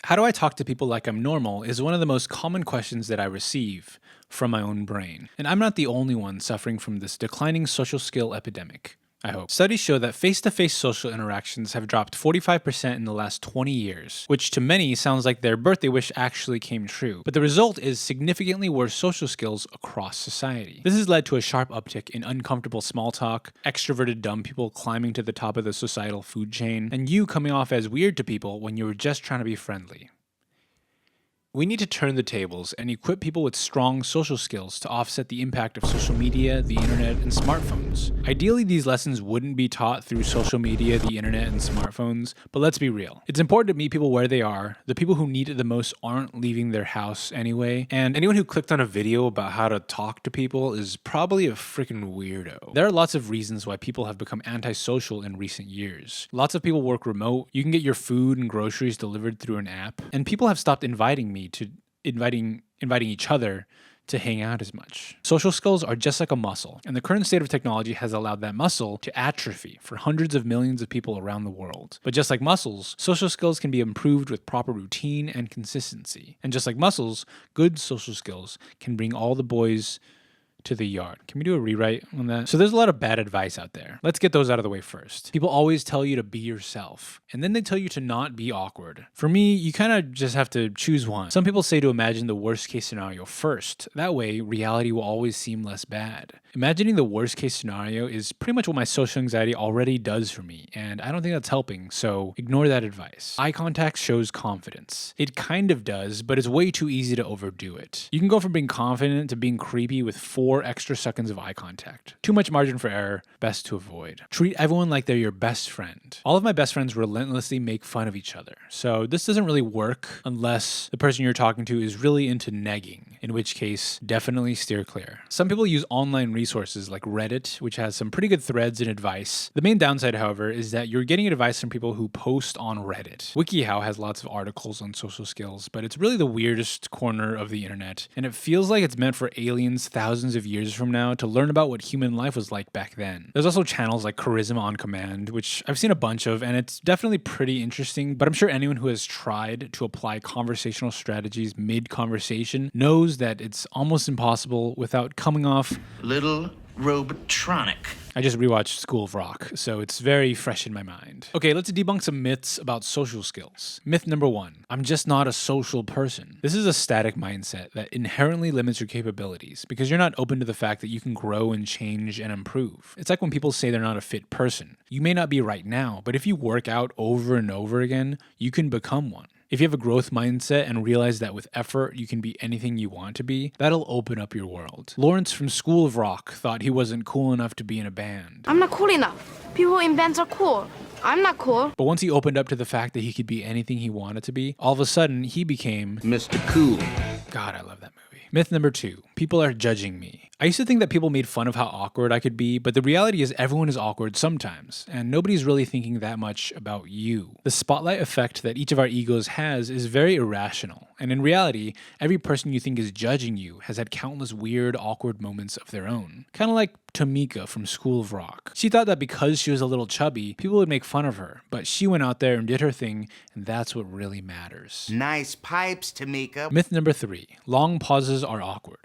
How do I talk to people like I'm normal is one of the most common questions that I receive from my own brain. And I'm not the only one suffering from this declining social skill epidemic, I hope. Studies show that face-to-face social interactions have dropped 45% in the last 20 years, which to many sounds like their birthday wish actually came true. But the result is significantly worse social skills across society. This has led to a sharp uptick in uncomfortable small talk, extroverted dumb people climbing to the top of the societal food chain, and you coming off as weird to people when you were just trying to be friendly. We need to turn the tables and equip people with strong social skills to offset the impact of social media, the internet, and smartphones. Ideally, these lessons wouldn't be taught through social media, the internet, and smartphones, but let's be real. It's important to meet people where they are. The people who need it the most aren't leaving their house anyway, and anyone who clicked on a video about how to talk to people is probably a freaking weirdo. There are lots of reasons why people have become antisocial in recent years. Lots of people work remote, you can get your food and groceries delivered through an app, and people have stopped inviting each other to hang out as much. Social skills are just like a muscle, and the current state of technology has allowed that muscle to atrophy for hundreds of millions of people around the world. But just like muscles, social skills can be improved with proper routine and consistency. And just like muscles, good social skills can bring all the boys to the yard. Can we do a rewrite on that? So there's a lot of bad advice out there. Let's get those out of the way first. People always tell you to be yourself, and then they tell you to not be awkward. For me, you kind of just have to choose one. Some people say to imagine the worst case scenario first. That way, reality will always seem less bad. Imagining the worst case scenario is pretty much what my social anxiety already does for me, and I don't think that's helping, so ignore that advice. Eye contact shows confidence. It kind of does, but it's way too easy to overdo it. You can go from being confident to being creepy with 4 extra seconds of eye contact. Too much margin for error, best to avoid. Treat everyone like they're your best friend. All of my best friends relentlessly make fun of each other, so this doesn't really work unless the person you're talking to is really into negging, in which case, definitely steer clear. Some people use online resources like Reddit, which has some pretty good threads and advice. The main downside, however, is that you're getting advice from people who post on Reddit. WikiHow has lots of articles on social skills, but it's really the weirdest corner of the internet, and it feels like it's meant for aliens thousands of years from now to learn about what human life was like back then. There's also channels like Charisma on Command, which I've seen a bunch of, and it's definitely pretty interesting, but I'm sure anyone who has tried to apply conversational strategies mid-conversation knows that it's almost impossible without coming off Little Robotronic. I just rewatched School of Rock, so it's very fresh in my mind. Okay, let's debunk some myths about social skills. Myth number 1, I'm just not a social person. This is a static mindset that inherently limits your capabilities because you're not open to the fact that you can grow and change and improve. It's like when people say they're not a fit person. You may not be right now, but if you work out over and over again, you can become one. If you have a growth mindset and realize that with effort you can be anything you want to be, that'll open up your world. Lawrence from School of Rock thought he wasn't cool enough to be in a band. I'm not cool enough. People in bands are cool. I'm not cool. But once he opened up to the fact that he could be anything he wanted to be, all of a sudden he became Mr. Cool. God, I love that movie. Myth number 2, people are judging me. I used to think that people made fun of how awkward I could be, but the reality is everyone is awkward sometimes, and nobody's really thinking that much about you. The spotlight effect that each of our egos has is very irrational, and in reality, every person you think is judging you has had countless weird, awkward moments of their own. Kind of like Tamika from School of Rock. She thought that because she was a little chubby, people would make fun of her, but she went out there and did her thing, and that's what really matters. Nice pipes, Tamika. Myth number 3, long pauses are awkward.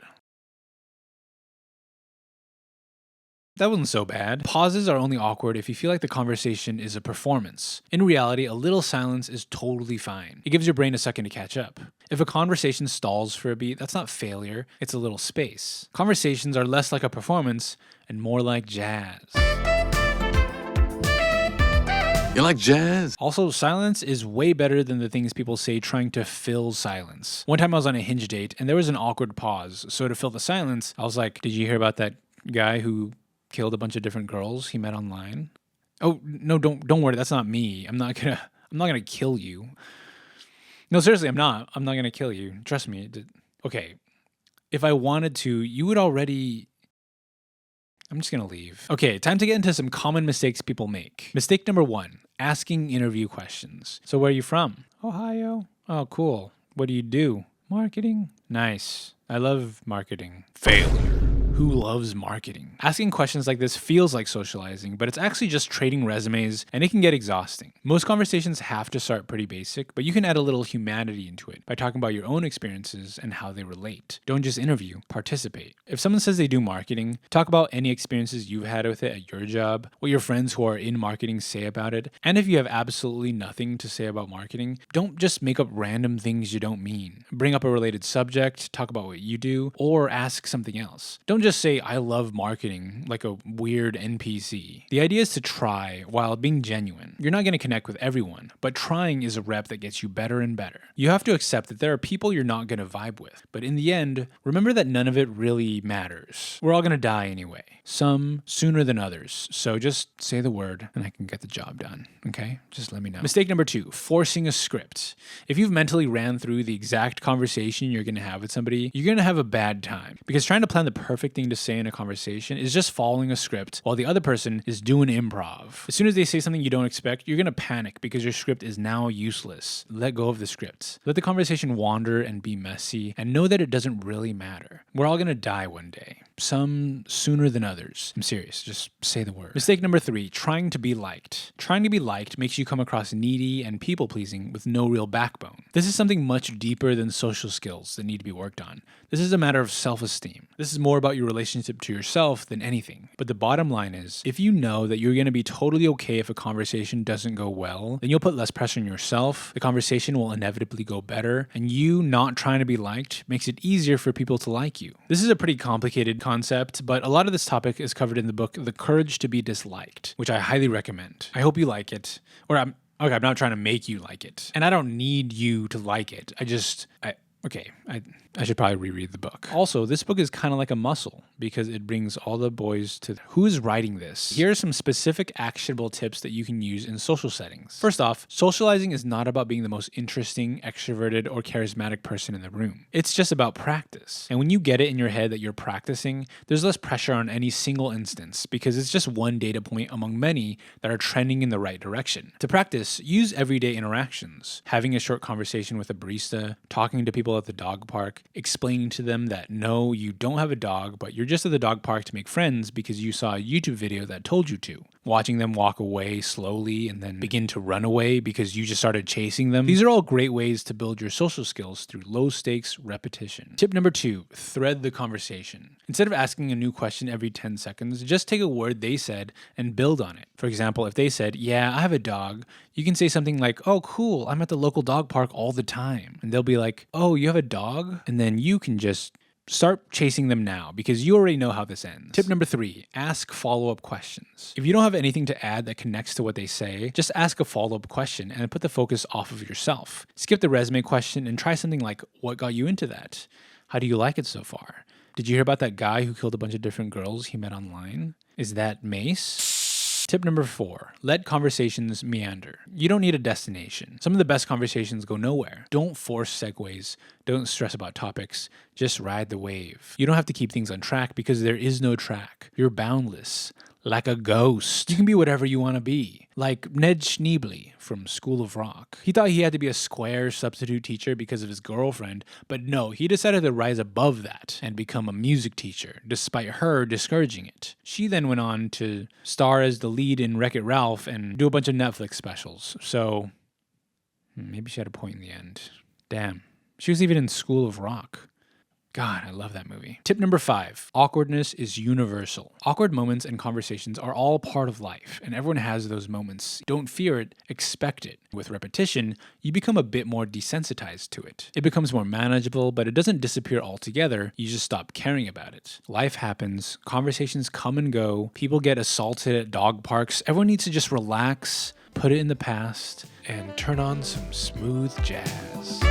That wasn't so bad. Pauses are only awkward if you feel like the conversation is a performance. In reality, a little silence is totally fine. It gives your brain a second to catch up. If a conversation stalls for a beat, that's not failure, it's a little space. Conversations are less like a performance and more like jazz. You like jazz? Also, silence is way better than the things people say trying to fill silence. One time I was on a Hinge date and there was an awkward pause, so to fill the silence, I was like, did you hear about that guy who killed a bunch of different girls he met online? Oh, no, don't worry, that's not me. I'm not gonna kill you. No, seriously, I'm not gonna kill you. Trust me. Okay, if I wanted to, you would already... I'm just gonna leave. Okay, time to get into some common mistakes people make. Mistake number 1, asking interview questions. So where are you from? Ohio. Oh, cool. What do you do? Marketing. Nice. I love marketing. Failure. Who loves marketing? Asking questions like this feels like socializing, but it's actually just trading resumes, and it can get exhausting. Most conversations have to start pretty basic, but you can add a little humanity into it by talking about your own experiences and how they relate. Don't just interview, participate. If someone says they do marketing, talk about any experiences you've had with it at your job, what your friends who are in marketing say about it, and if you have absolutely nothing to say about marketing, don't just make up random things you don't mean. Bring up a related subject, talk about what you do, or ask something else. Don't just say, I love marketing, like a weird NPC. The idea is to try while being genuine. You're not going to connect with everyone, but trying is a rep that gets you better and better. You have to accept that there are people you're not going to vibe with, but in the end, remember that none of it really matters. We're all going to die anyway. Some sooner than others. So just say the word and I can get the job done. Okay? Just let me know. Mistake number 2, forcing a script. If you've mentally ran through the exact conversation you're going to have with somebody, you're going to have a bad time, because trying to plan the perfect thing to say in a conversation is just following a script while the other person is doing improv. As soon as they say something you don't expect, you're going to panic because your script is now useless. Let go of the script. Let the conversation wander and be messy, and know that it doesn't really matter. We're all going to die one day. Some sooner than others. I'm serious. Just say the word. Mistake number 3, trying to be liked. Trying to be liked makes you come across needy and people-pleasing with no real backbone. This is something much deeper than social skills that need to be worked on. This is a matter of self-esteem. This is more about your relationship to yourself than anything. But the bottom line is, if you know that you're going to be totally okay if a conversation doesn't go well, then you'll put less pressure on yourself, the conversation will inevitably go better, and you not trying to be liked makes it easier for people to like you. This is a pretty complicated concept, but a lot of this topic is covered in the book The Courage to Be Disliked, which I highly recommend. I hope you like it. I'm not trying to make you like it. And I don't need you to like it. I should probably reread the book. Also, this book is kind of like a muscle because it brings all the boys to who's writing this. Here are some specific actionable tips that you can use in social settings. First off, socializing is not about being the most interesting, extroverted, or charismatic person in the room. It's just about practice. And when you get it in your head that you're practicing, there's less pressure on any single instance because it's just one data point among many that are trending in the right direction. To practice, use everyday interactions. Having a short conversation with a barista, talking to people at the dog park, explaining to them that no, you don't have a dog, but you're just at the dog park to make friends because you saw a YouTube video that told you to. Watching them walk away slowly and then begin to run away because you just started chasing them. These are all great ways to build your social skills through low stakes repetition. Tip number 2, thread the conversation. Instead of asking a new question every 10 seconds, just take a word they said and build on it. For example, if they said, yeah, I have a dog, you can say something like, oh, cool, I'm at the local dog park all the time. And they'll be like, oh, you have a dog? And then you can just start chasing them now because you already know how this ends. Tip number 3, ask follow-up questions. If you don't have anything to add that connects to what they say, just ask a follow-up question and put the focus off of yourself. Skip the resume question and try something like, what got you into that? How do you like it so far? Did you hear about that guy who killed a bunch of different girls he met online? Is that Mace? Tip number 4, let conversations meander. You don't need a destination. Some of the best conversations go nowhere. Don't force segues. Don't stress about topics. Just ride the wave. You don't have to keep things on track because there is no track. You're boundless. Like a ghost. You can be whatever you want to be. Like Ned Schneebly from School of Rock. He thought he had to be a square substitute teacher because of his girlfriend, but no, he decided to rise above that and become a music teacher, despite her discouraging it. She then went on to star as the lead in Wreck-It Ralph and do a bunch of Netflix specials. So, maybe she had a point in the end. Damn. She was even in School of Rock. God, I love that movie. Tip number 5, awkwardness is universal. Awkward moments and conversations are all part of life, and everyone has those moments. Don't fear it, expect it. With repetition, you become a bit more desensitized to it. It becomes more manageable, but it doesn't disappear altogether. You just stop caring about it. Life happens, conversations come and go, people get assaulted at dog parks. Everyone needs to just relax, put it in the past, and turn on some smooth jazz.